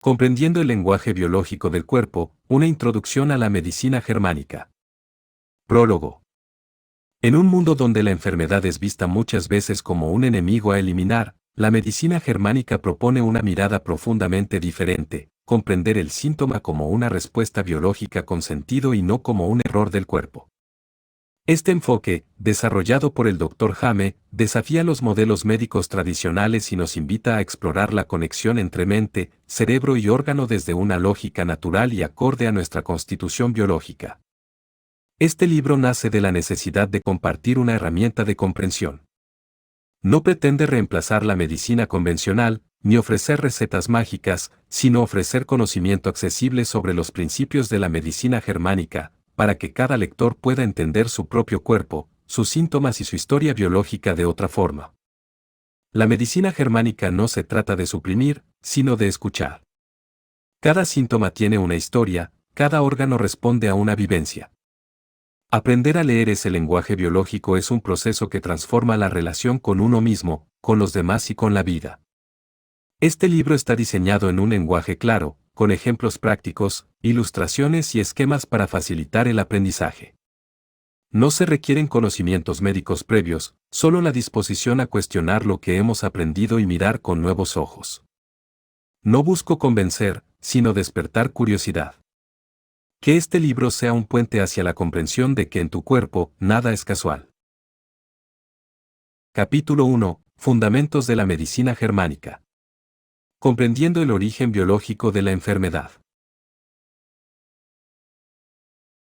Comprendiendo el lenguaje biológico del cuerpo, una introducción a la medicina germánica. Prólogo. En un mundo donde la enfermedad es vista muchas veces como un enemigo a eliminar, la medicina germánica propone una mirada profundamente diferente, comprender el síntoma como una respuesta biológica con sentido y no como un error del cuerpo. Este enfoque, desarrollado por el Dr. Hame, desafía los modelos médicos tradicionales y nos invita a explorar la conexión entre mente, cerebro y órgano desde una lógica natural y acorde a nuestra constitución biológica. Este libro nace de la necesidad de compartir una herramienta de comprensión. No pretende reemplazar la medicina convencional, ni ofrecer recetas mágicas, sino ofrecer conocimiento accesible sobre los principios de la medicina germánica, para que cada lector pueda entender su propio cuerpo, sus síntomas y su historia biológica de otra forma. La medicina germánica no se trata de suprimir, sino de escuchar. Cada síntoma tiene una historia, cada órgano responde a una vivencia. Aprender a leer ese lenguaje biológico es un proceso que transforma la relación con uno mismo, con los demás y con la vida. Este libro está diseñado en un lenguaje claro, con ejemplos prácticos, ilustraciones y esquemas para facilitar el aprendizaje. No se requieren conocimientos médicos previos, solo la disposición a cuestionar lo que hemos aprendido y mirar con nuevos ojos. No busco convencer, sino despertar curiosidad. Que este libro sea un puente hacia la comprensión de que en tu cuerpo nada es casual. Capítulo 1. Fundamentos de la medicina germánica. Comprendiendo el origen biológico de la enfermedad.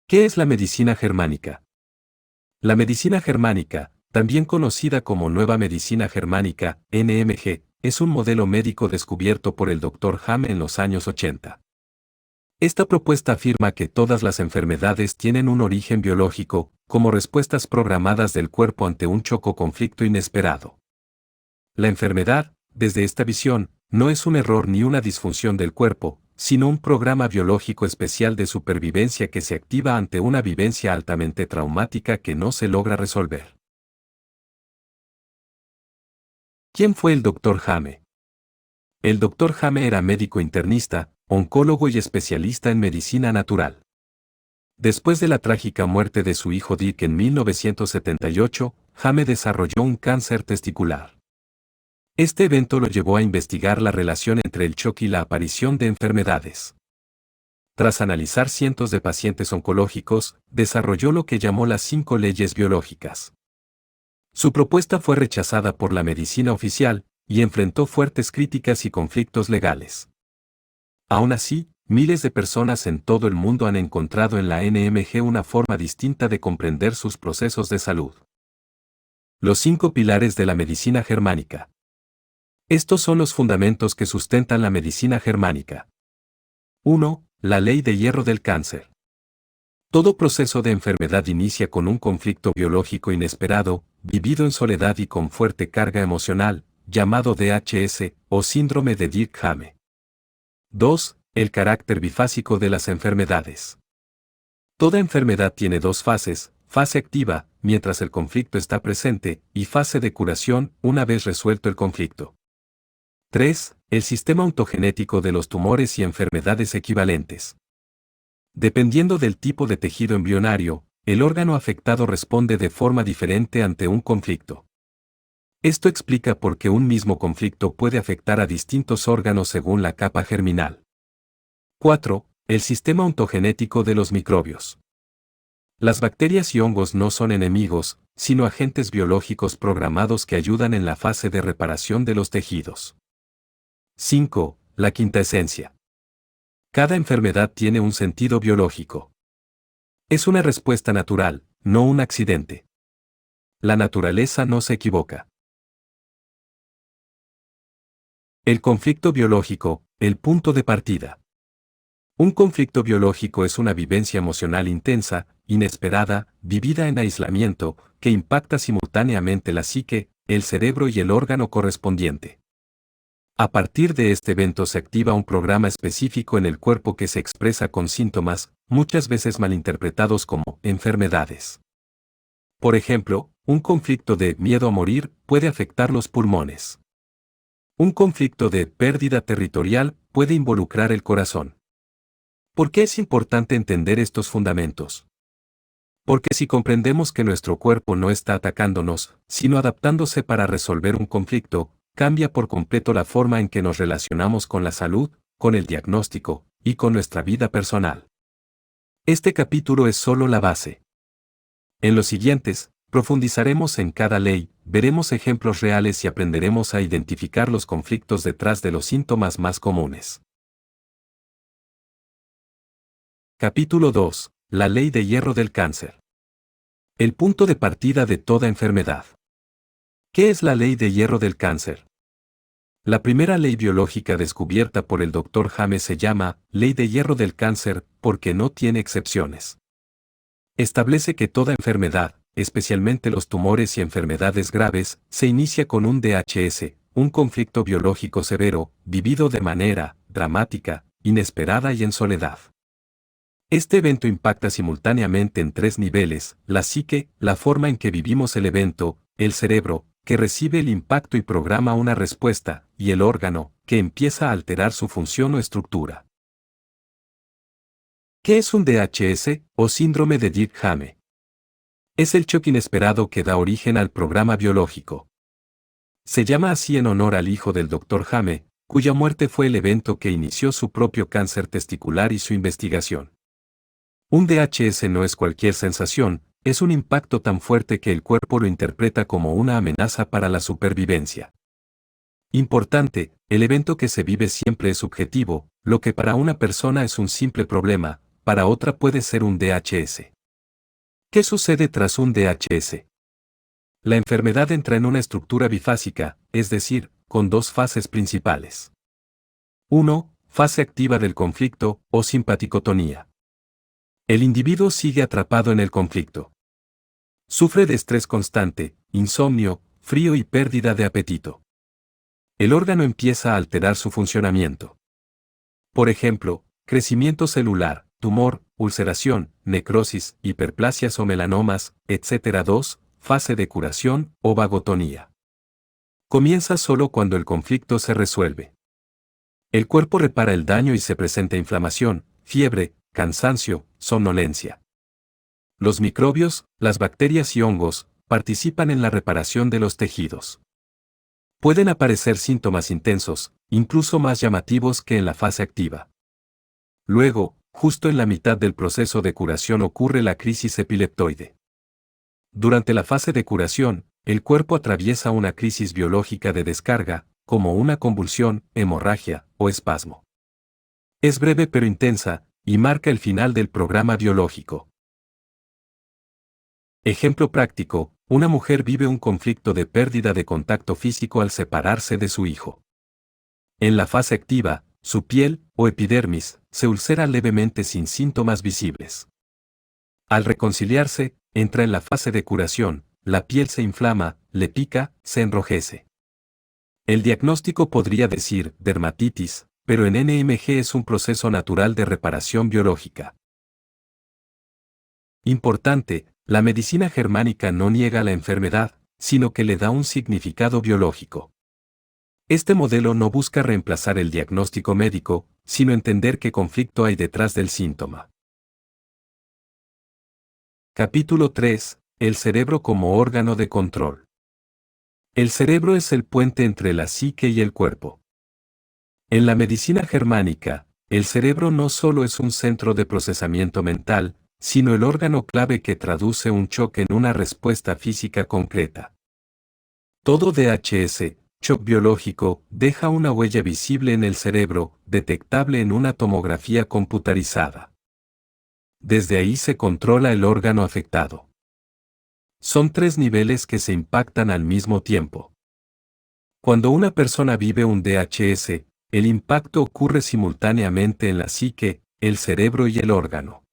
¿Qué es la medicina germánica? La medicina germánica, también conocida como Nueva Medicina Germánica, NMG, es un modelo médico descubierto por el Dr. Hame en los años 80. Esta propuesta afirma que todas las enfermedades tienen un origen biológico, como respuestas programadas del cuerpo ante un choque o conflicto inesperado. La enfermedad, desde esta visión, no es un error ni una disfunción del cuerpo, sino un programa biológico especial de supervivencia que se activa ante una vivencia altamente traumática que no se logra resolver. ¿Quién fue el Dr. Hame? El Dr. Hame era médico internista, oncólogo y especialista en medicina natural. Después de la trágica muerte de su hijo Dick en 1978, Hame desarrolló un cáncer testicular. Este evento lo llevó a investigar la relación entre el choque y la aparición de enfermedades. Tras analizar cientos de pacientes oncológicos, desarrolló lo que llamó las 5 leyes biológicas. Su propuesta fue rechazada por la medicina oficial, y enfrentó fuertes críticas y conflictos legales. Aún así, miles de personas en todo el mundo han encontrado en la NMG una forma distinta de comprender sus procesos de salud. Los 5 pilares de la medicina germánica. Estos son los fundamentos que sustentan la medicina germánica. 1. La ley de hierro del cáncer. Todo proceso de enfermedad inicia con un conflicto biológico inesperado, vivido en soledad y con fuerte carga emocional, llamado DHS, o síndrome de Dick-Hame. 2. El carácter bifásico de las enfermedades. Toda enfermedad tiene 2 fases, fase activa, mientras el conflicto está presente, y fase de curación, una vez resuelto el conflicto. 3. El sistema ontogenético de los tumores y enfermedades equivalentes. Dependiendo del tipo de tejido embrionario, el órgano afectado responde de forma diferente ante un conflicto. Esto explica por qué un mismo conflicto puede afectar a distintos órganos según la capa germinal. 4. El sistema ontogenético de los microbios. Las bacterias y hongos no son enemigos, sino agentes biológicos programados que ayudan en la fase de reparación de los tejidos. 5. La quinta esencia. Cada enfermedad tiene un sentido biológico. Es una respuesta natural, no un accidente. La naturaleza no se equivoca. El conflicto biológico, el punto de partida. Un conflicto biológico es una vivencia emocional intensa, inesperada, vivida en aislamiento, que impacta simultáneamente la psique, el cerebro y el órgano correspondiente. A partir de este evento se activa un programa específico en el cuerpo que se expresa con síntomas, muchas veces malinterpretados como enfermedades. Por ejemplo, un conflicto de miedo a morir puede afectar los pulmones. Un conflicto de pérdida territorial puede involucrar el corazón. ¿Por qué es importante entender estos fundamentos? Porque si comprendemos que nuestro cuerpo no está atacándonos, sino adaptándose para resolver un conflicto, cambia por completo la forma en que nos relacionamos con la salud, con el diagnóstico y con nuestra vida personal. Este capítulo es solo la base. En los siguientes, profundizaremos en cada ley, veremos ejemplos reales y aprenderemos a identificar los conflictos detrás de los síntomas más comunes. Capítulo 2. La ley de hierro del cáncer. El punto de partida de toda enfermedad. ¿Qué es la ley de hierro del cáncer? La primera ley biológica descubierta por el Dr. James se llama Ley de hierro del cáncer porque no tiene excepciones. Establece que toda enfermedad, especialmente los tumores y enfermedades graves, se inicia con un DHS, un conflicto biológico severo, vivido de manera dramática, inesperada y en soledad. Este evento impacta simultáneamente en tres niveles: la psique, la forma en que vivimos el evento; el cerebro, que recibe el impacto y programa una respuesta; y el órgano, que empieza a alterar su función o estructura. ¿Qué es un DHS, o síndrome de Dirk-Hame? Es el choque inesperado que da origen al programa biológico. Se llama así en honor al hijo del Dr. Hame, cuya muerte fue el evento que inició su propio cáncer testicular y su investigación. Un DHS no es cualquier sensación, es un impacto tan fuerte que el cuerpo lo interpreta como una amenaza para la supervivencia. Importante, el evento que se vive siempre es subjetivo; lo que para una persona es un simple problema, para otra puede ser un DHS. ¿Qué sucede tras un DHS? La enfermedad entra en una estructura bifásica, es decir, con dos fases principales. 1. Fase activa del conflicto, o simpaticotonía. El individuo sigue atrapado en el conflicto. Sufre de estrés constante, insomnio, frío y pérdida de apetito. El órgano empieza a alterar su funcionamiento. Por ejemplo, crecimiento celular, tumor, ulceración, necrosis, hiperplasias o melanomas, etc. 2. Fase de curación, o vagotonía. Comienza solo cuando el conflicto se resuelve. El cuerpo repara el daño y se presenta inflamación, fiebre, cansancio, somnolencia. Los microbios, las bacterias y hongos, participan en la reparación de los tejidos. Pueden aparecer síntomas intensos, incluso más llamativos que en la fase activa. Luego, justo en la mitad del proceso de curación ocurre la crisis epileptoide. Durante la fase de curación, el cuerpo atraviesa una crisis biológica de descarga, como una convulsión, hemorragia o espasmo. Es breve pero intensa, y marca el final del programa biológico. Ejemplo práctico: una mujer vive un conflicto de pérdida de contacto físico al separarse de su hijo. En la fase activa, su piel, o epidermis, se ulcera levemente sin síntomas visibles. Al reconciliarse, entra en la fase de curación, la piel se inflama, le pica, se enrojece. El diagnóstico podría decir dermatitis, pero en NMG es un proceso natural de reparación biológica. Importante, la medicina germánica no niega la enfermedad, sino que le da un significado biológico. Este modelo no busca reemplazar el diagnóstico médico, sino entender qué conflicto hay detrás del síntoma. Capítulo 3. El cerebro como órgano de control. El cerebro es el puente entre la psique y el cuerpo. En la medicina germánica, el cerebro no solo es un centro de procesamiento mental, sino el órgano clave que traduce un choque en una respuesta física concreta. Todo DHS, shock biológico, deja una huella visible en el cerebro, detectable en una tomografía computarizada. Desde ahí se controla el órgano afectado. Son tres niveles que se impactan al mismo tiempo. Cuando una persona vive un DHS, el impacto ocurre simultáneamente en la psique, el cerebro y el órgano.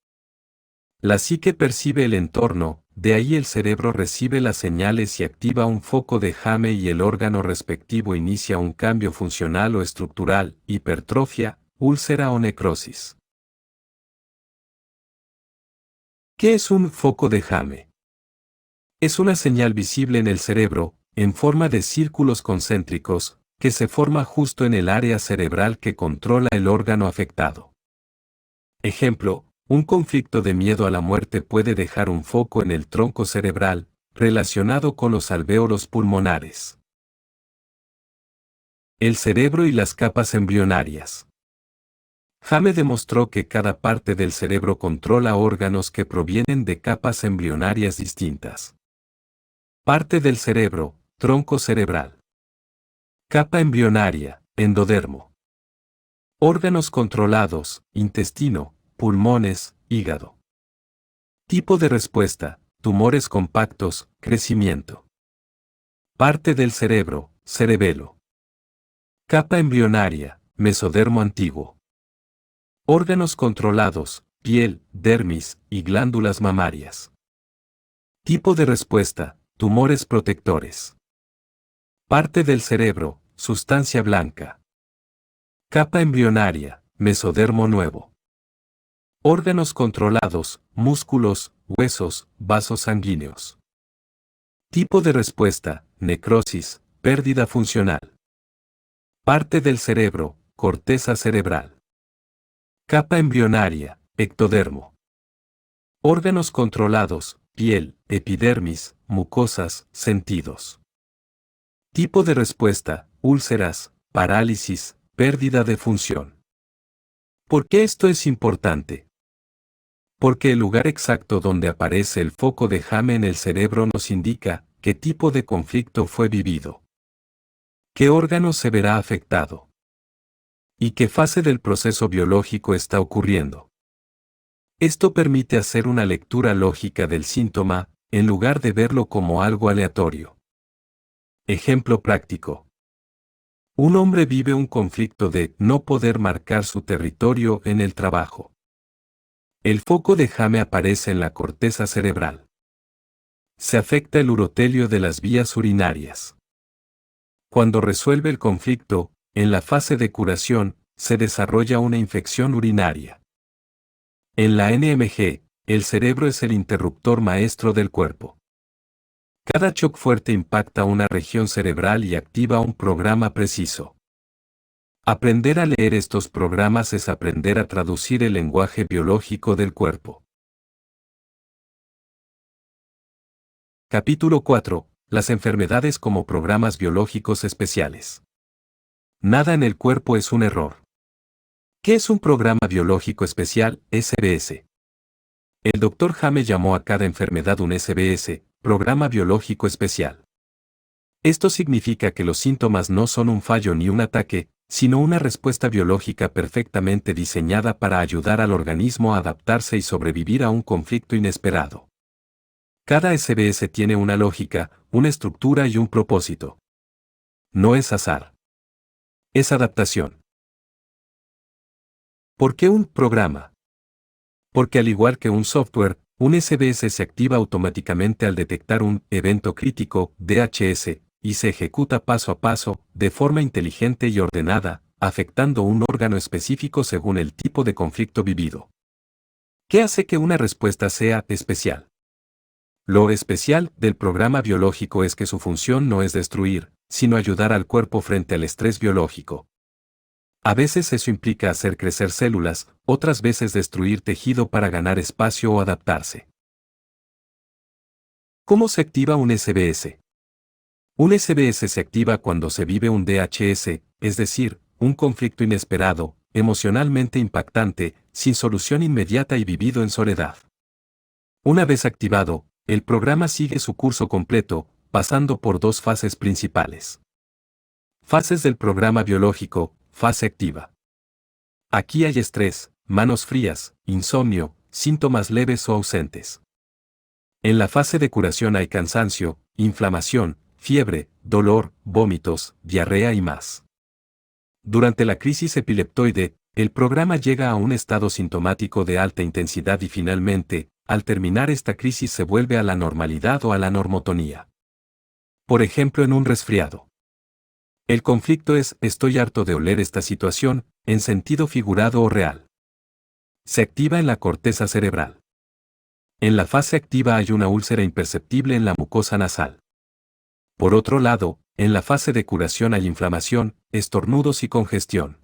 La psique percibe el entorno, de ahí el cerebro recibe las señales y activa un foco de Hame y el órgano respectivo inicia un cambio funcional o estructural, hipertrofia, úlcera o necrosis. ¿Qué es un foco de Hame? Es una señal visible en el cerebro, en forma de círculos concéntricos, que se forma justo en el área cerebral que controla el órgano afectado. Ejemplo, un conflicto de miedo a la muerte puede dejar un foco en el tronco cerebral, relacionado con los alvéolos pulmonares. El cerebro y las capas embrionarias. Hame demostró que cada parte del cerebro controla órganos que provienen de capas embrionarias distintas. Parte del cerebro, tronco cerebral. Capa embrionaria, endodermo. Órganos controlados, intestino, pulmones, hígado. Tipo de respuesta, tumores compactos, crecimiento. Parte del cerebro, cerebelo. Capa embrionaria, mesodermo antiguo. Órganos controlados, piel, dermis y glándulas mamarias. Tipo de respuesta, tumores protectores. Parte del cerebro, sustancia blanca. Capa embrionaria, mesodermo nuevo. Órganos controlados, músculos, huesos, vasos sanguíneos. Tipo de respuesta, necrosis, pérdida funcional. Parte del cerebro, corteza cerebral. Capa embrionaria, ectodermo. Órganos controlados, piel, epidermis, mucosas, sentidos. Tipo de respuesta, úlceras, parálisis, pérdida de función. ¿Por qué esto es importante? Porque el lugar exacto donde aparece el foco de Hame en el cerebro nos indica qué tipo de conflicto fue vivido. ¿Qué órgano se verá afectado? ¿Y qué fase del proceso biológico está ocurriendo? Esto permite hacer una lectura lógica del síntoma, en lugar de verlo como algo aleatorio. Ejemplo práctico. Un hombre vive un conflicto de no poder marcar su territorio en el trabajo. El foco de Hame aparece en la corteza cerebral. Se afecta el urotelio de las vías urinarias. Cuando resuelve el conflicto, en la fase de curación, se desarrolla una infección urinaria. En la NMG, el cerebro es el interruptor maestro del cuerpo. Cada shock fuerte impacta una región cerebral y activa un programa preciso. Aprender a leer estos programas es aprender a traducir el lenguaje biológico del cuerpo. Capítulo 4. Las enfermedades como programas biológicos especiales. Nada en el cuerpo es un error. ¿Qué es un programa biológico especial, SBS? El Dr. Hame llamó a cada enfermedad un SBS, programa biológico especial. Esto significa que los síntomas no son un fallo ni un ataque, sino una respuesta biológica perfectamente diseñada para ayudar al organismo a adaptarse y sobrevivir a un conflicto inesperado. Cada SBS tiene una lógica, una estructura y un propósito. No es azar. Es adaptación. ¿Por qué un programa? Porque al igual que un software, un SBS se activa automáticamente al detectar un evento crítico, DHS, y se ejecuta paso a paso, de forma inteligente y ordenada, afectando un órgano específico según el tipo de conflicto vivido. ¿Qué hace que una respuesta sea especial? Lo especial del programa biológico es que su función no es destruir, sino ayudar al cuerpo frente al estrés biológico. A veces eso implica hacer crecer células, otras veces destruir tejido para ganar espacio o adaptarse. ¿Cómo se activa un SBS? Un SBS se activa cuando se vive un DHS, es decir, un conflicto inesperado, emocionalmente impactante, sin solución inmediata y vivido en soledad. Una vez activado, el programa sigue su curso completo, pasando por dos fases principales. Fases del programa biológico, fase activa. Aquí hay estrés, manos frías, insomnio, síntomas leves o ausentes. En la fase de curación hay cansancio, inflamación, fiebre, dolor, vómitos, diarrea y más. Durante la crisis epileptoide, el programa llega a un estado sintomático de alta intensidad y finalmente, al terminar esta crisis se vuelve a la normalidad o a la normotonía. Por ejemplo, en un resfriado. El conflicto es, estoy harto de oler esta situación, en sentido figurado o real. Se activa en la corteza cerebral. En la fase activa hay una úlcera imperceptible en la mucosa nasal. Por otro lado, en la fase de curación hay inflamación, estornudos y congestión.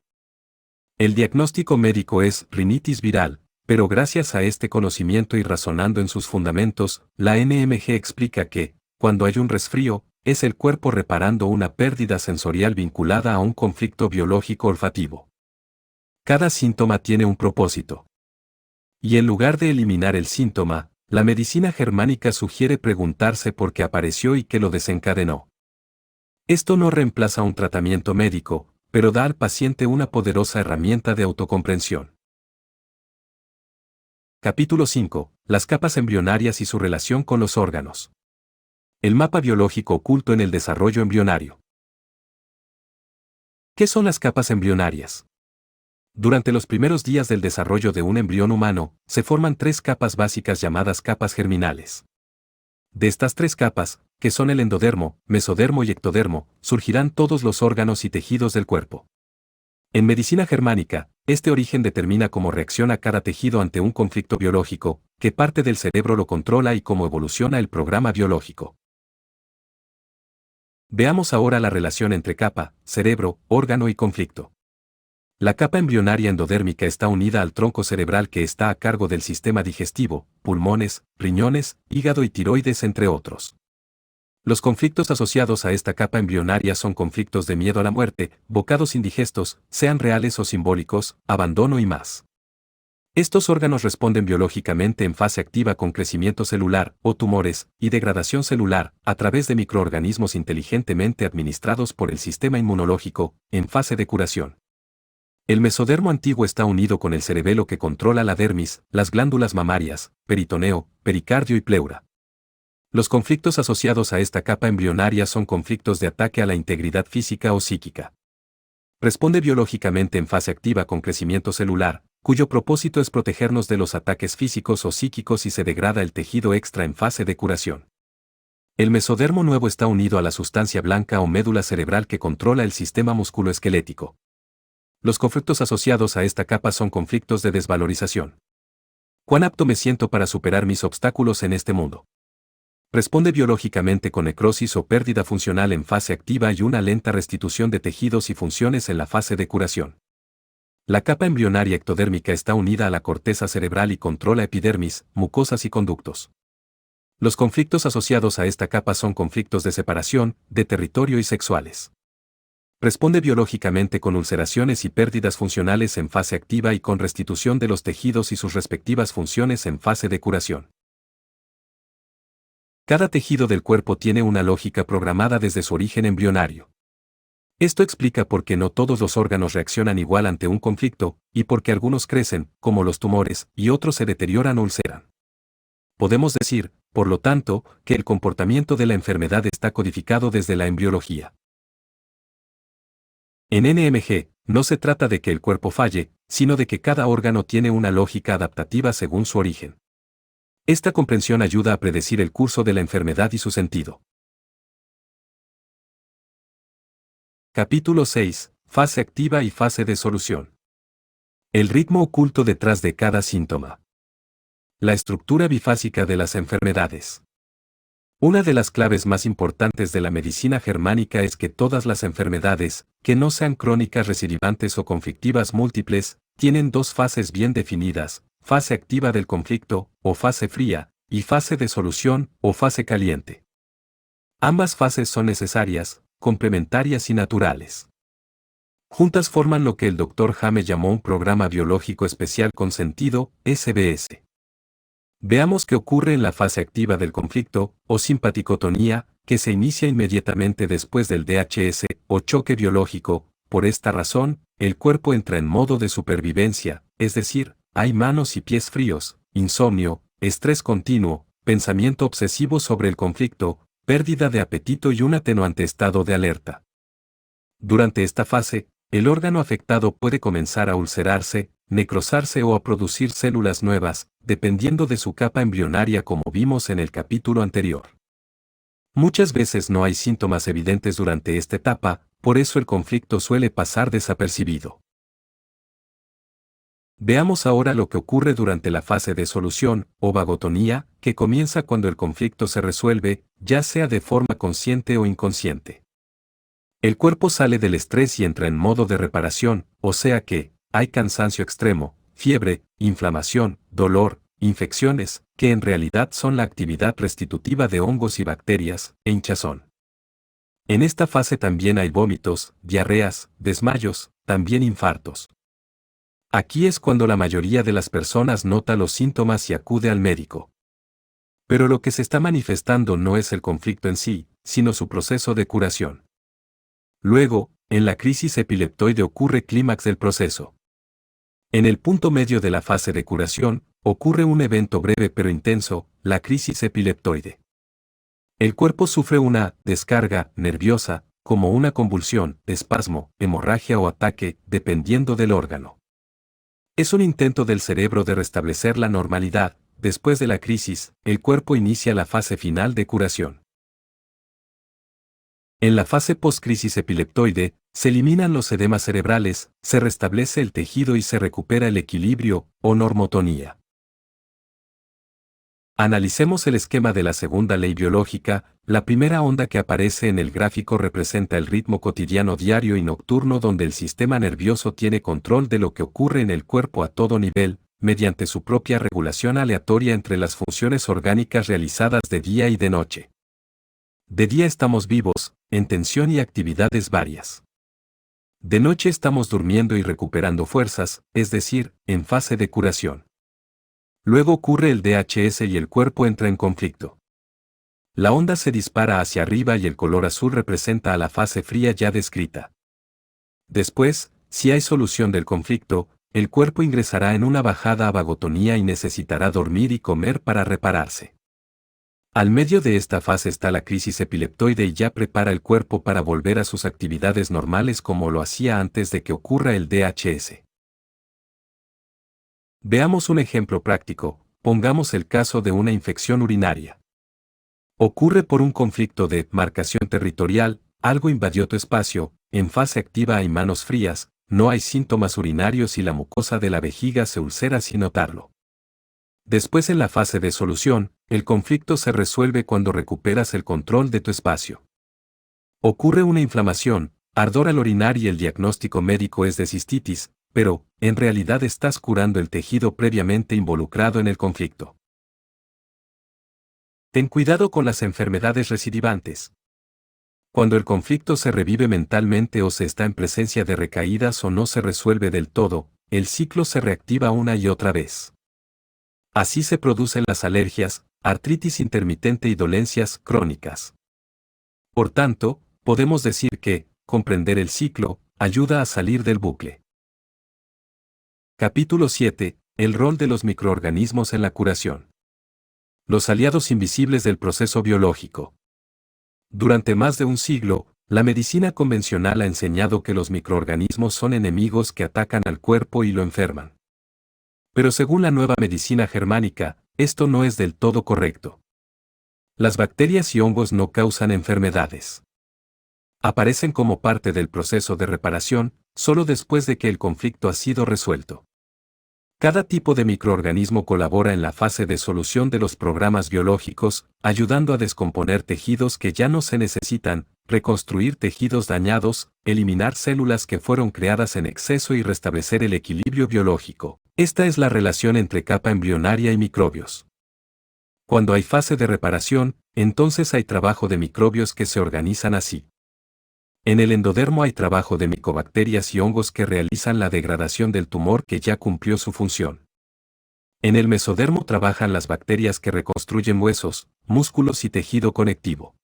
El diagnóstico médico es rinitis viral, pero gracias a este conocimiento y razonando en sus fundamentos, la NMG explica que, cuando hay un resfrío, es el cuerpo reparando una pérdida sensorial vinculada a un conflicto biológico olfativo. Cada síntoma tiene un propósito. Y en lugar de eliminar el síntoma, la medicina germánica sugiere preguntarse por qué apareció y qué lo desencadenó. Esto no reemplaza un tratamiento médico, pero da al paciente una poderosa herramienta de autocomprensión. Capítulo 5. Las capas embrionarias y su relación con los órganos. El mapa biológico oculto en el desarrollo embrionario. ¿Qué son las capas embrionarias? Durante los primeros días del desarrollo de un embrión humano, se forman tres capas básicas llamadas capas germinales. De estas tres capas, que son el endodermo, mesodermo y ectodermo, surgirán todos los órganos y tejidos del cuerpo. En medicina germánica, este origen determina cómo reacciona cada tejido ante un conflicto biológico, qué parte del cerebro lo controla y cómo evoluciona el programa biológico. Veamos ahora la relación entre capa, cerebro, órgano y conflicto. La capa embrionaria endodérmica está unida al tronco cerebral que está a cargo del sistema digestivo, pulmones, riñones, hígado y tiroides entre otros. Los conflictos asociados a esta capa embrionaria son conflictos de miedo a la muerte, bocados indigestos, sean reales o simbólicos, abandono y más. Estos órganos responden biológicamente en fase activa con crecimiento celular, o tumores, y degradación celular, a través de microorganismos inteligentemente administrados por el sistema inmunológico, en fase de curación. El mesodermo antiguo está unido con el cerebelo que controla la dermis, las glándulas mamarias, peritoneo, pericardio y pleura. Los conflictos asociados a esta capa embrionaria son conflictos de ataque a la integridad física o psíquica. Responde biológicamente en fase activa con crecimiento celular, cuyo propósito es protegernos de los ataques físicos o psíquicos y se degrada el tejido extra en fase de curación. El mesodermo nuevo está unido a la sustancia blanca o médula cerebral que controla el sistema musculoesquelético. Los conflictos asociados a esta capa son conflictos de desvalorización. ¿Cuán apto me siento para superar mis obstáculos en este mundo? Responde biológicamente con necrosis o pérdida funcional en fase activa y una lenta restitución de tejidos y funciones en la fase de curación. La capa embrionaria ectodérmica está unida a la corteza cerebral y controla epidermis, mucosas y conductos. Los conflictos asociados a esta capa son conflictos de separación, de territorio y sexuales. Responde biológicamente con ulceraciones y pérdidas funcionales en fase activa y con restitución de los tejidos y sus respectivas funciones en fase de curación. Cada tejido del cuerpo tiene una lógica programada desde su origen embrionario. Esto explica por qué no todos los órganos reaccionan igual ante un conflicto, y por qué algunos crecen, como los tumores, y otros se deterioran o ulceran. Podemos decir, por lo tanto, que el comportamiento de la enfermedad está codificado desde la embriología. En NMG, no se trata de que el cuerpo falle, sino de que cada órgano tiene una lógica adaptativa según su origen. Esta comprensión ayuda a predecir el curso de la enfermedad y su sentido. Capítulo 6. Fase activa y fase de solución. El ritmo oculto detrás de cada síntoma. La estructura bifásica de las enfermedades. Una de las claves más importantes de la medicina germánica es que todas las enfermedades, que no sean crónicas recidivantes o conflictivas múltiples, tienen dos fases bien definidas, fase activa del conflicto, o fase fría, y fase de solución, o fase caliente. Ambas fases son necesarias, complementarias y naturales. Juntas forman lo que el Dr. Hame llamó un programa biológico especial con sentido, SBS. Veamos qué ocurre en la fase activa del conflicto, o simpaticotonía, que se inicia inmediatamente después del DHS, o choque biológico. Por esta razón, el cuerpo entra en modo de supervivencia, es decir, hay manos y pies fríos, insomnio, estrés continuo, pensamiento obsesivo sobre el conflicto, pérdida de apetito y un atenuante estado de alerta. Durante esta fase, el órgano afectado puede comenzar a ulcerarse, necrosarse o a producir células nuevas, dependiendo de su capa embrionaria como vimos en el capítulo anterior. Muchas veces no hay síntomas evidentes durante esta etapa, por eso el conflicto suele pasar desapercibido. Veamos ahora lo que ocurre durante la fase de solución, o vagotonía, que comienza cuando el conflicto se resuelve, ya sea de forma consciente o inconsciente. El cuerpo sale del estrés y entra en modo de reparación, o sea que, hay cansancio extremo, fiebre, inflamación, dolor, infecciones, que en realidad son la actividad restitutiva de hongos y bacterias, e hinchazón. En esta fase también hay vómitos, diarreas, desmayos, también infartos. Aquí es cuando la mayoría de las personas nota los síntomas y acude al médico. Pero lo que se está manifestando no es el conflicto en sí, sino su proceso de curación. Luego, en la crisis epileptoide ocurre clímax del proceso. En el punto medio de la fase de curación, ocurre un evento breve pero intenso, la crisis epileptoide. El cuerpo sufre una descarga nerviosa, como una convulsión, espasmo, hemorragia o ataque, dependiendo del órgano. Es un intento del cerebro de restablecer la normalidad. Después de la crisis, el cuerpo inicia la fase final de curación. En la fase post-crisis epileptoide, se eliminan los edemas cerebrales, se restablece el tejido y se recupera el equilibrio, o normotonía. Analicemos el esquema de la segunda ley biológica. La primera onda que aparece en el gráfico representa el ritmo cotidiano diario y nocturno donde el sistema nervioso tiene control de lo que ocurre en el cuerpo a todo nivel, mediante su propia regulación aleatoria entre las funciones orgánicas realizadas de día y de noche. De día estamos vivos, en tensión y actividades varias. De noche estamos durmiendo y recuperando fuerzas, es decir, en fase de curación. Luego ocurre el DHS y el cuerpo entra en conflicto. La onda se dispara hacia arriba y el color azul representa a la fase fría ya descrita. Después, si hay solución del conflicto, el cuerpo ingresará en una bajada a vagotonía y necesitará dormir y comer para repararse. Al medio de esta fase está la crisis epileptoide y ya prepara el cuerpo para volver a sus actividades normales como lo hacía antes de que ocurra el DHS. Veamos un ejemplo práctico, pongamos el caso de una infección urinaria. Ocurre por un conflicto de marcación territorial, algo invadió tu espacio, en fase activa hay manos frías, no hay síntomas urinarios y la mucosa de la vejiga se ulcera sin notarlo. Después en la fase de solución, el conflicto se resuelve cuando recuperas el control de tu espacio. Ocurre una inflamación, ardor al orinar y el diagnóstico médico es de cistitis, pero, en realidad estás curando el tejido previamente involucrado en el conflicto. Ten cuidado con las enfermedades recidivantes. Cuando el conflicto se revive mentalmente o se está en presencia de recaídas o no se resuelve del todo, el ciclo se reactiva una y otra vez. Así se producen las alergias, artritis intermitente y dolencias crónicas. Por tanto, podemos decir que, comprender el ciclo, ayuda a salir del bucle. Capítulo 7. El rol de los microorganismos en la curación. Los aliados invisibles del proceso biológico. Durante más de un siglo, la medicina convencional ha enseñado que los microorganismos son enemigos que atacan al cuerpo y lo enferman. Pero según la nueva medicina germánica, esto no es del todo correcto. Las bacterias y hongos no causan enfermedades. Aparecen como parte del proceso de reparación, solo después de que el conflicto ha sido resuelto. Cada tipo de microorganismo colabora en la fase de solución de los programas biológicos, ayudando a descomponer tejidos que ya no se necesitan, reconstruir tejidos dañados, eliminar células que fueron creadas en exceso y restablecer el equilibrio biológico. Esta es la relación entre capa embrionaria y microbios. Cuando hay fase de reparación, entonces hay trabajo de microbios que se organizan así. En el endodermo hay trabajo de micobacterias y hongos que realizan la degradación del tumor que ya cumplió su función. En el mesodermo trabajan las bacterias que reconstruyen huesos, músculos y tejido conectivo.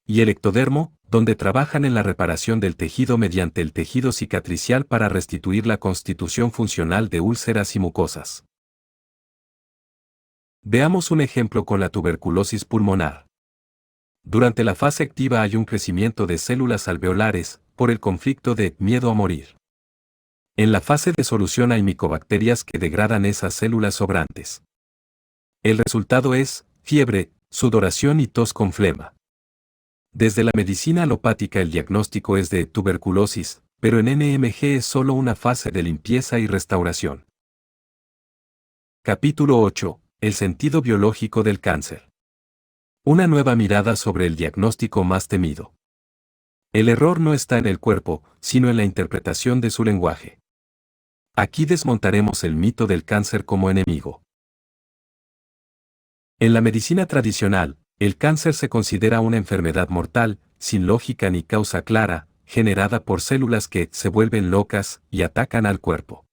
Y el ectodermo, donde trabajan en la reparación del tejido mediante el tejido cicatricial para restituir la constitución funcional de úlceras y mucosas. Veamos un ejemplo con la tuberculosis pulmonar. Durante la fase activa hay un crecimiento de células alveolares, por el conflicto de miedo a morir. En la fase de solución hay micobacterias que degradan esas células sobrantes. El resultado es fiebre, sudoración y tos con flema. Desde la medicina alopática el diagnóstico es de tuberculosis, pero en NMG es solo una fase de limpieza y restauración. Capítulo 8. El sentido biológico del cáncer. Una nueva mirada sobre el diagnóstico más temido. El error no está en el cuerpo, sino en la interpretación de su lenguaje. Aquí desmontaremos el mito del cáncer como enemigo. En la medicina tradicional, el cáncer se considera una enfermedad mortal, sin lógica ni causa clara, generada por células que se vuelven locas y atacan al cuerpo.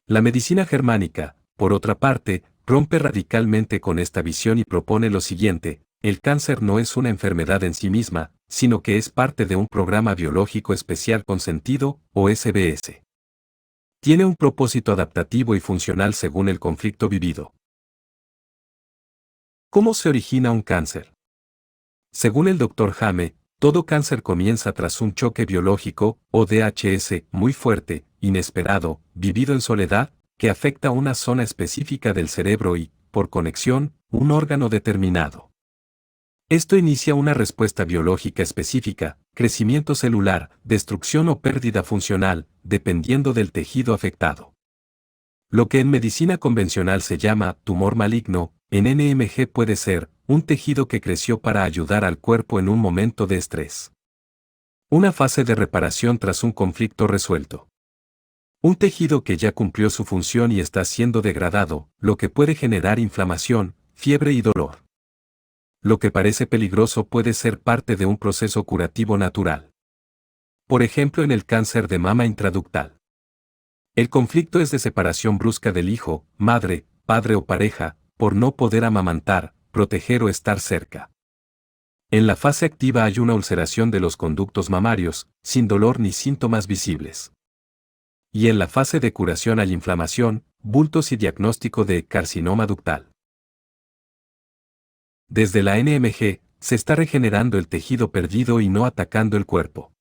La medicina germánica, por otra parte, rompe radicalmente con esta visión y propone lo siguiente: el cáncer no es una enfermedad en sí misma, sino que es parte de un programa biológico especial con sentido, o SBS. Tiene un propósito adaptativo y funcional según el conflicto vivido. ¿Cómo se origina un cáncer? Según el Dr. Hame, todo cáncer comienza tras un choque biológico, o DHS, muy fuerte, inesperado, vivido en soledad, que afecta una zona específica del cerebro y, por conexión, un órgano determinado. Esto inicia una respuesta biológica específica, crecimiento celular, destrucción o pérdida funcional, dependiendo del tejido afectado. Lo que en medicina convencional se llama tumor maligno, en NMG puede ser un tejido que creció para ayudar al cuerpo en un momento de estrés. Una fase de reparación tras un conflicto resuelto. Un tejido que ya cumplió su función y está siendo degradado, lo que puede generar inflamación, fiebre y dolor. Lo que parece peligroso puede ser parte de un proceso curativo natural. Por ejemplo, en el cáncer de mama intraductal. El conflicto es de separación brusca del hijo, madre, padre o pareja, por no poder amamantar, proteger o estar cerca. En la fase activa hay una ulceración de los conductos mamarios, sin dolor ni síntomas visibles. Y en la fase de curación hay inflamación, bultos y diagnóstico de carcinoma ductal. Desde la NMG, se está regenerando el tejido perdido y no atacando el cuerpo.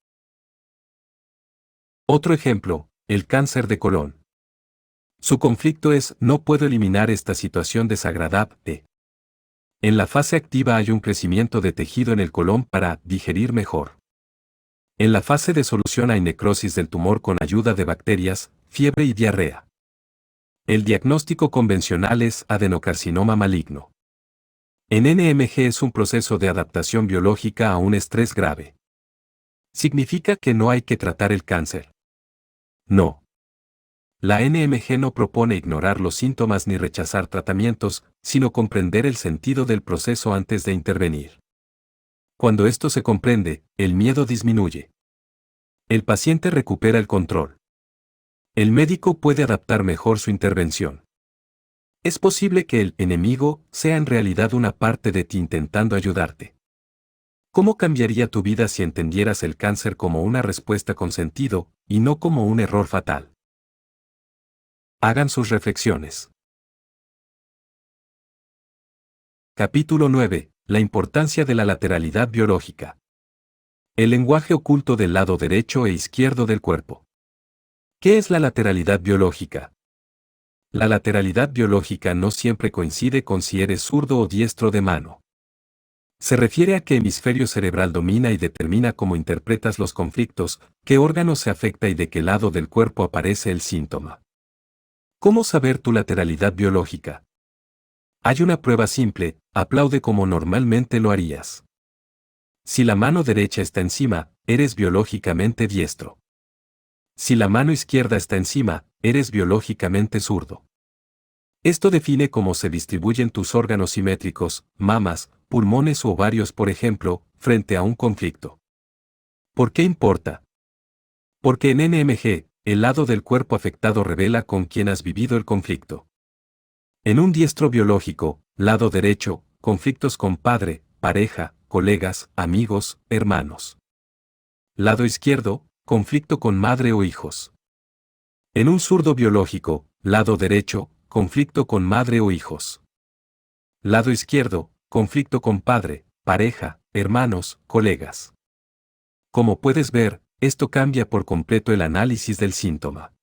Otro ejemplo, el cáncer de colon. Su conflicto es: no puedo eliminar esta situación desagradable. En la fase activa hay un crecimiento de tejido en el colon para digerir mejor. En la fase de solución hay necrosis del tumor con ayuda de bacterias, fiebre y diarrea. El diagnóstico convencional es adenocarcinoma maligno. En NMG es un proceso de adaptación biológica a un estrés grave. ¿Significa que no hay que tratar el cáncer? No. La NMG no propone ignorar los síntomas ni rechazar tratamientos, sino comprender el sentido del proceso antes de intervenir. Cuando esto se comprende, el miedo disminuye. El paciente recupera el control. El médico puede adaptar mejor su intervención. Es posible que el enemigo sea en realidad una parte de ti intentando ayudarte. ¿Cómo cambiaría tu vida si entendieras el cáncer como una respuesta con sentido, y no como un error fatal? Hagan sus reflexiones. Capítulo 9. La importancia de la lateralidad biológica. El lenguaje oculto del lado derecho e izquierdo del cuerpo. ¿Qué es la lateralidad biológica? La lateralidad biológica no siempre coincide con si eres zurdo o diestro de mano. Se refiere a qué hemisferio cerebral domina y determina cómo interpretas los conflictos, qué órgano se afecta y de qué lado del cuerpo aparece el síntoma. ¿Cómo saber tu lateralidad biológica? Hay una prueba simple: aplaude como normalmente lo harías. Si la mano derecha está encima, eres biológicamente diestro. Si la mano izquierda está encima, eres biológicamente zurdo. Esto define cómo se distribuyen tus órganos simétricos, mamas, pulmones u ovarios, por ejemplo, frente a un conflicto. ¿Por qué importa? Porque en NMG, el lado del cuerpo afectado revela con quién has vivido el conflicto. En un diestro biológico, lado derecho, conflictos con padre, pareja, colegas, amigos, hermanos. Lado izquierdo, conflicto con madre o hijos. En un zurdo biológico, lado derecho, conflicto con madre o hijos. Lado izquierdo, conflicto con padre, pareja, hermanos, colegas. Como puedes ver, esto cambia por completo el análisis del síntoma.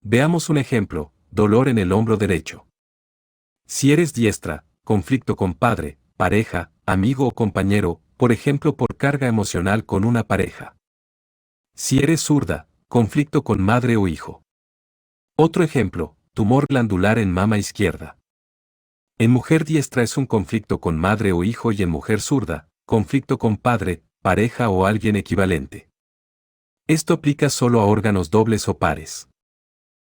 Veamos un ejemplo: dolor en el hombro derecho. Si eres diestra, conflicto con padre, pareja, amigo o compañero, por ejemplo por carga emocional con una pareja. Si eres zurda, conflicto con madre o hijo. Otro ejemplo: tumor glandular en mama izquierda. En mujer diestra es un conflicto con madre o hijo y en mujer zurda, conflicto con padre, pareja o alguien equivalente. Esto aplica solo a órganos dobles o pares.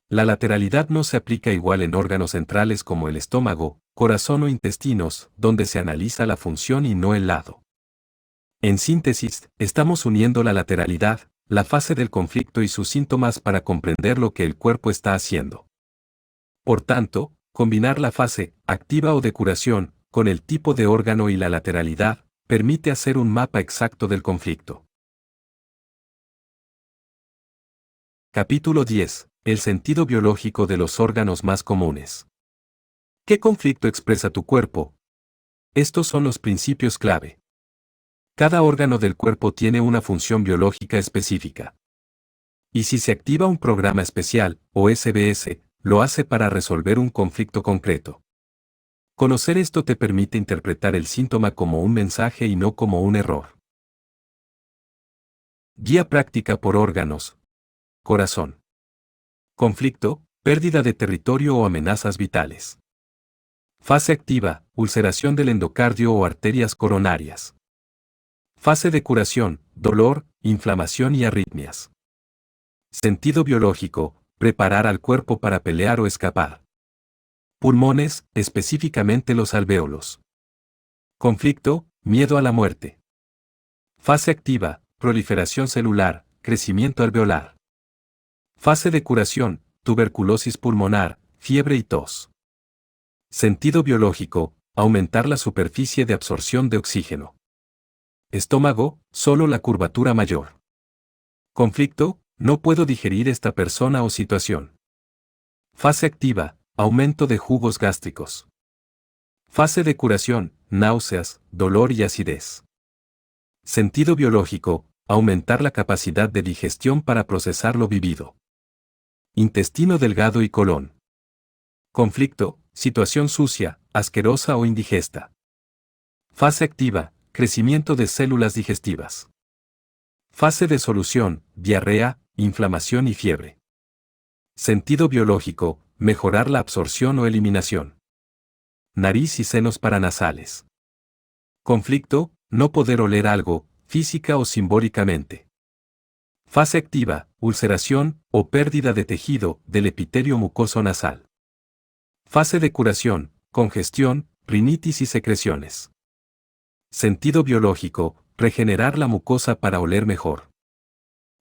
La lateralidad no se aplica igual en órganos centrales como el estómago, corazón o intestinos, donde se analiza la función y no el lado. En síntesis, estamos uniendo la lateralidad, la fase del conflicto y sus síntomas para comprender lo que el cuerpo está haciendo. Por tanto, combinar la fase activa o de curación con el tipo de órgano y la lateralidad permite hacer un mapa exacto del conflicto. Capítulo 10. El sentido biológico de los órganos más comunes. ¿Qué conflicto expresa tu cuerpo? Estos son los principios clave. Cada órgano del cuerpo tiene una función biológica específica. Y si se activa un programa especial, o SBS, lo hace para resolver un conflicto concreto. Conocer esto te permite interpretar el síntoma como un mensaje y no como un error. Guía práctica por órganos. Corazón. Conflicto, pérdida de territorio o amenazas vitales. Fase activa, ulceración del endocardio o arterias coronarias. Fase de curación, dolor, inflamación y arritmias. Sentido biológico, preparar al cuerpo para pelear o escapar. Pulmones, específicamente los alvéolos. Conflicto, miedo a la muerte. Fase activa, proliferación celular, crecimiento alveolar. Fase de curación, tuberculosis pulmonar, fiebre y tos. Sentido biológico, aumentar la superficie de absorción de oxígeno. Estómago, solo la curvatura mayor. Conflicto, no puedo digerir esta persona o situación. Fase activa, aumento de jugos gástricos. Fase de curación, náuseas, dolor y acidez. Sentido biológico, aumentar la capacidad de digestión para procesar lo vivido. Intestino delgado y colon. Conflicto, situación sucia, asquerosa o indigesta. Fase activa, crecimiento de células digestivas. Fase de solución, diarrea, inflamación y fiebre. Sentido biológico, mejorar la absorción o eliminación. Nariz y senos paranasales. Conflicto, no poder oler algo, física o simbólicamente. Fase activa, ulceración o pérdida de tejido del epitelio mucoso nasal. Fase de curación, congestión, rinitis y secreciones. Sentido biológico, regenerar la mucosa para oler mejor.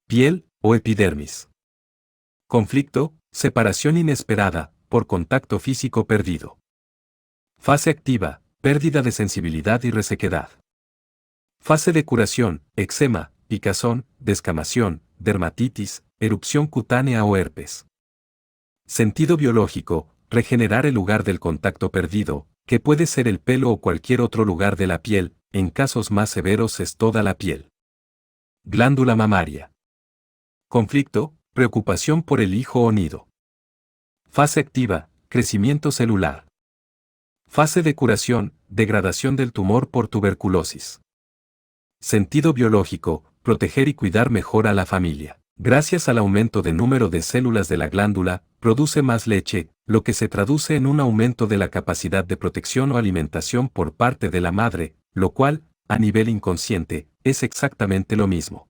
Piel o epidermis. Conflicto, separación inesperada, por contacto físico perdido. Fase activa, pérdida de sensibilidad y resequedad. Fase de curación, eczema, picazón, descamación, dermatitis, erupción cutánea o herpes. Sentido biológico, regenerar el lugar del contacto perdido, que puede ser el pelo o cualquier otro lugar de la piel, en casos más severos es toda la piel. Glándula mamaria. Conflicto, preocupación por el hijo o nido. Fase activa, crecimiento celular. Fase de curación, degradación del tumor por tuberculosis. Sentido biológico, proteger y cuidar mejor a la familia. Gracias al aumento de número de células de la glándula, produce más leche, lo que se traduce en un aumento de la capacidad de protección o alimentación por parte de la madre, lo cual, a nivel inconsciente, es exactamente lo mismo.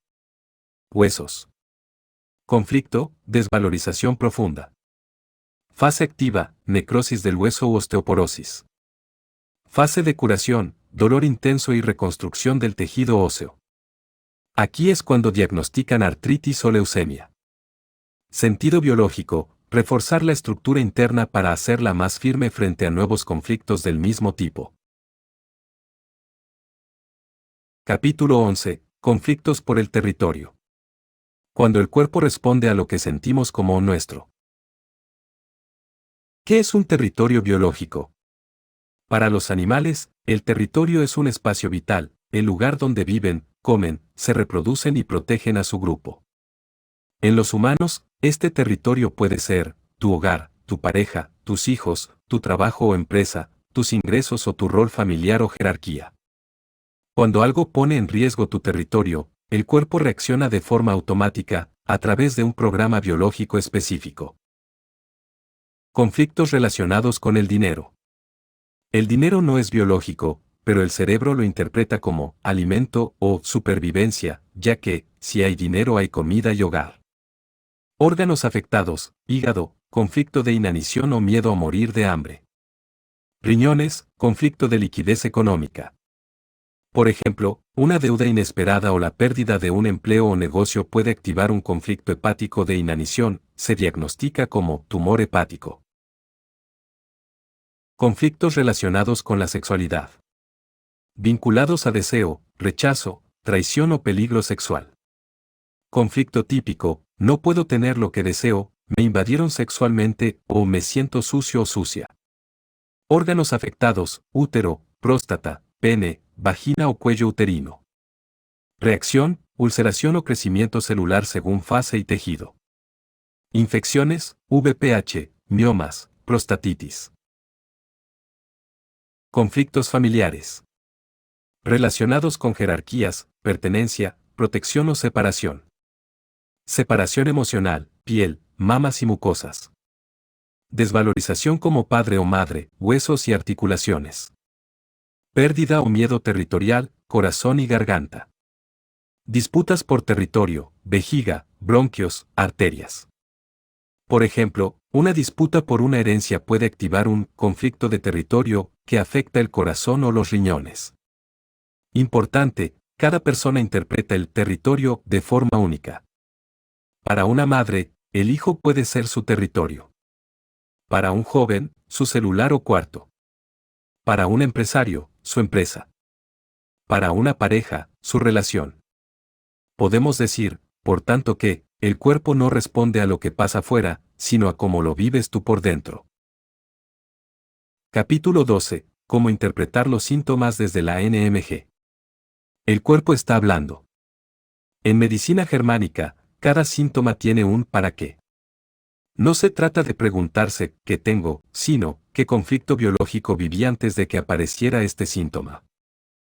Huesos. Conflicto, desvalorización profunda. Fase activa, necrosis del hueso u osteoporosis. Fase de curación, dolor intenso y reconstrucción del tejido óseo. Aquí es cuando diagnostican artritis o leucemia. Sentido biológico, reforzar la estructura interna para hacerla más firme frente a nuevos conflictos del mismo tipo. Capítulo 11. Conflictos por el territorio. Cuando el cuerpo responde a lo que sentimos como nuestro. ¿Qué es un territorio biológico? Para los animales, el territorio es un espacio vital, el lugar donde viven, comen, se reproducen y protegen a su grupo. En los humanos, este territorio puede ser tu hogar, tu pareja, tus hijos, tu trabajo o empresa, tus ingresos o tu rol familiar o jerarquía. Cuando algo pone en riesgo tu territorio, el cuerpo reacciona de forma automática, a través de un programa biológico específico. Conflictos relacionados con el dinero. El dinero no es biológico, pero el cerebro lo interpreta como alimento o supervivencia, ya que, si hay dinero hay comida y hogar. Órganos afectados, hígado, conflicto de inanición o miedo a morir de hambre. Riñones, conflicto de liquidez económica. Por ejemplo, una deuda inesperada o la pérdida de un empleo o negocio puede activar un conflicto hepático de inanición, se diagnostica como tumor hepático. Conflictos relacionados con la sexualidad. Vinculados a deseo, rechazo, traición o peligro sexual. Conflicto típico, no puedo tener lo que deseo, me invadieron sexualmente o me siento sucio o sucia. Órganos afectados, útero, próstata, pene, vagina o cuello uterino. Reacción, ulceración o crecimiento celular según fase y tejido. Infecciones, VPH, miomas, prostatitis. Conflictos familiares. Relacionados con jerarquías, pertenencia, protección o separación. Separación emocional, piel, mamas y mucosas. Desvalorización como padre o madre, huesos y articulaciones. Pérdida o miedo territorial, corazón y garganta. Disputas por territorio, vejiga, bronquios, arterias. Por ejemplo, una disputa por una herencia puede activar un conflicto de territorio que afecta el corazón o los riñones. Importante, cada persona interpreta el territorio de forma única. Para una madre, el hijo puede ser su territorio. Para un joven, su celular o cuarto. Para un empresario, su empresa. Para una pareja, su relación. Podemos decir, por tanto, que el cuerpo no responde a lo que pasa afuera, sino a cómo lo vives tú por dentro. Capítulo 12. Cómo interpretar los síntomas desde la NMG. El cuerpo está hablando. En medicina germánica, cada síntoma tiene un ¿para qué? No se trata de preguntarse ¿qué tengo?, sino ¿qué conflicto biológico viví antes de que apareciera este síntoma?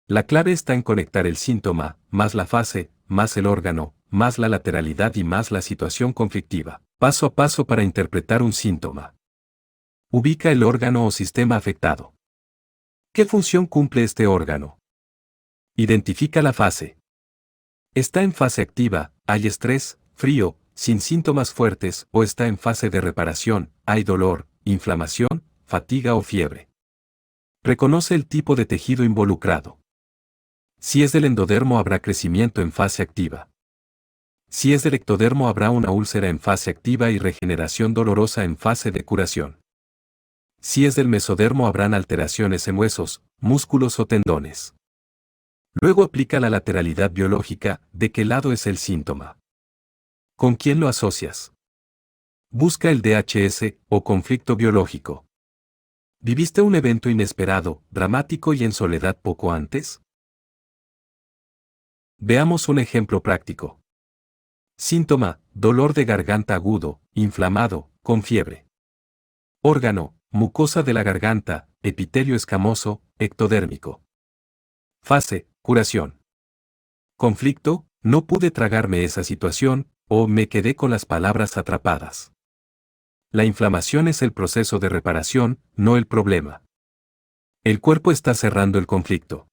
La clave está en conectar el síntoma, más la fase, más el órgano, más la lateralidad y más la situación conflictiva, paso a paso para interpretar un síntoma. Ubica el órgano o sistema afectado. ¿Qué función cumple este órgano? Identifica la fase. ¿Está en fase activa, hay estrés, frío, sin síntomas fuertes o está en fase de reparación, hay dolor, inflamación, fatiga o fiebre? Reconoce el tipo de tejido involucrado. Si es del endodermo habrá crecimiento en fase activa. Si es del ectodermo habrá una úlcera en fase activa y regeneración dolorosa en fase de curación. Si es del mesodermo habrán alteraciones en huesos, músculos o tendones. Luego aplica la lateralidad biológica, ¿de qué lado es el síntoma? ¿Con quién lo asocias? Busca el DHS, o conflicto biológico. ¿Viviste un evento inesperado, dramático y en soledad poco antes? Veamos un ejemplo práctico. Síntoma, dolor de garganta agudo, inflamado, con fiebre. Órgano, mucosa de la garganta, epitelio escamoso, ectodérmico. Fase, curación. Conflicto, no pude tragarme esa situación, o me quedé con las palabras atrapadas. La inflamación es el proceso de reparación, no el problema. El cuerpo está cerrando el conflicto.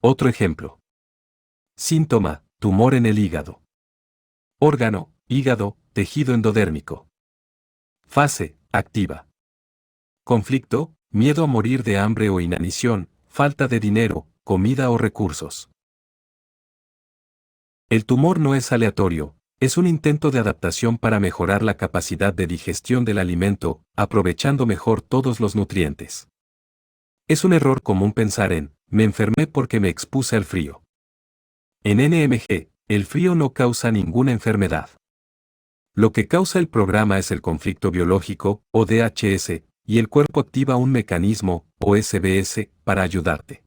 Otro ejemplo. Síntoma, tumor en el hígado. Órgano, hígado, tejido endodérmico. Fase, activa. Conflicto, miedo a morir de hambre o inanición, falta de dinero, comida o recursos. El tumor no es aleatorio, es un intento de adaptación para mejorar la capacidad de digestión del alimento, aprovechando mejor todos los nutrientes. Es un error común pensar en, me enfermé porque me expuse al frío. En NMG, el frío no causa ninguna enfermedad. Lo que causa el programa es el conflicto biológico, o DHS, y el cuerpo activa un mecanismo, o SBS, para ayudarte.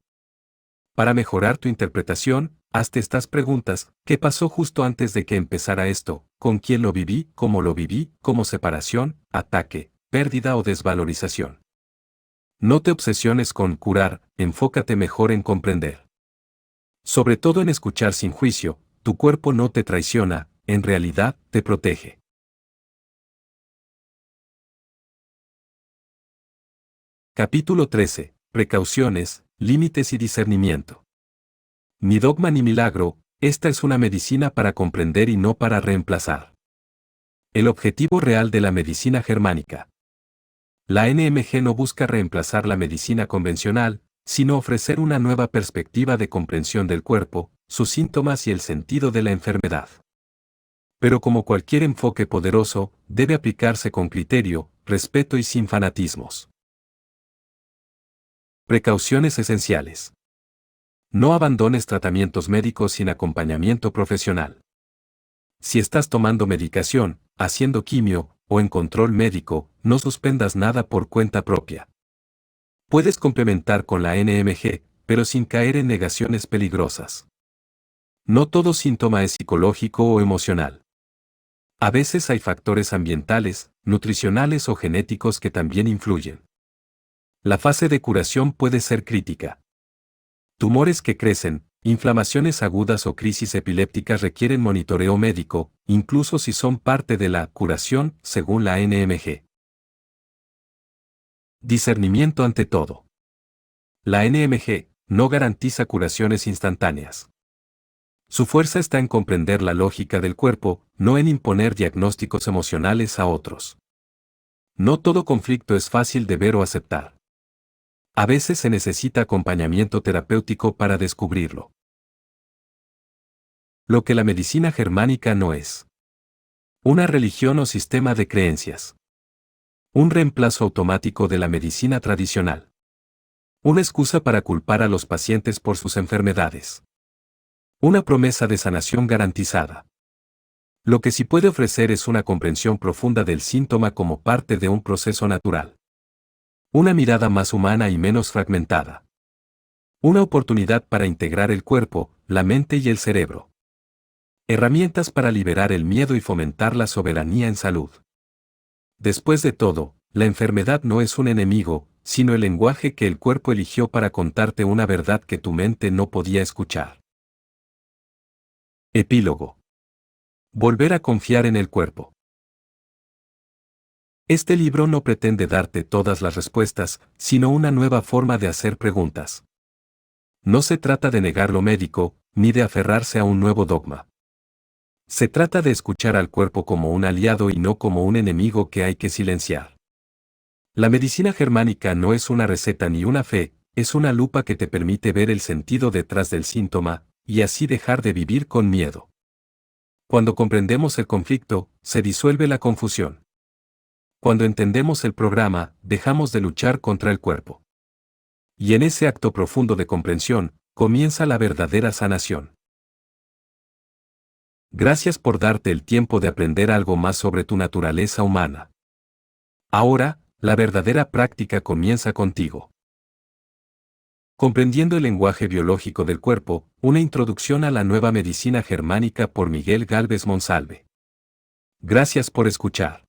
Para mejorar tu interpretación, hazte estas preguntas: ¿qué pasó justo antes de que empezara esto? ¿Con quién lo viví? ¿Cómo lo viví? ¿Como separación, ataque, pérdida o desvalorización? No te obsesiones con curar, enfócate mejor en comprender. Sobre todo en escuchar sin juicio, tu cuerpo no te traiciona, en realidad, te protege. Capítulo 13. Precauciones, límites y discernimiento. Ni dogma ni milagro, esta es una medicina para comprender y no para reemplazar. El objetivo real de la medicina germánica. La NMG no busca reemplazar la medicina convencional, sino ofrecer una nueva perspectiva de comprensión del cuerpo, sus síntomas y el sentido de la enfermedad. Pero como cualquier enfoque poderoso, debe aplicarse con criterio, respeto y sin fanatismos. Precauciones esenciales. No abandones tratamientos médicos sin acompañamiento profesional. Si estás tomando medicación, haciendo quimio, o en control médico, no suspendas nada por cuenta propia. Puedes complementar con la NMG, pero sin caer en negaciones peligrosas. No todo síntoma es psicológico o emocional. A veces hay factores ambientales, nutricionales o genéticos que también influyen. La fase de curación puede ser crítica. Tumores que crecen, inflamaciones agudas o crisis epilépticas requieren monitoreo médico, incluso si son parte de la curación, según la NMG. Discernimiento ante todo. La NMG no garantiza curaciones instantáneas. Su fuerza está en comprender la lógica del cuerpo, no en imponer diagnósticos emocionales a otros. No todo conflicto es fácil de ver o aceptar. A veces se necesita acompañamiento terapéutico para descubrirlo. Lo que la medicina germánica no es. Una religión o sistema de creencias. Un reemplazo automático de la medicina tradicional. Una excusa para culpar a los pacientes por sus enfermedades. Una promesa de sanación garantizada. Lo que sí puede ofrecer es una comprensión profunda del síntoma como parte de un proceso natural. Una mirada más humana y menos fragmentada. Una oportunidad para integrar el cuerpo, la mente y el cerebro. Herramientas para liberar el miedo y fomentar la soberanía en salud. Después de todo, la enfermedad no es un enemigo, sino el lenguaje que el cuerpo eligió para contarte una verdad que tu mente no podía escuchar. Epílogo. Volver a confiar en el cuerpo. Este libro no pretende darte todas las respuestas, sino una nueva forma de hacer preguntas. No se trata de negar lo médico, ni de aferrarse a un nuevo dogma. Se trata de escuchar al cuerpo como un aliado y no como un enemigo que hay que silenciar. La medicina germánica no es una receta ni una fe, es una lupa que te permite ver el sentido detrás del síntoma, y así dejar de vivir con miedo. Cuando comprendemos el conflicto, se disuelve la confusión. Cuando entendemos el programa, dejamos de luchar contra el cuerpo. Y en ese acto profundo de comprensión, comienza la verdadera sanación. Gracias por darte el tiempo de aprender algo más sobre tu naturaleza humana. Ahora, la verdadera práctica comienza contigo. Comprendiendo el lenguaje biológico del cuerpo, una introducción a la nueva medicina germánica por Miguel Gálvez Monsalve. Gracias por escuchar.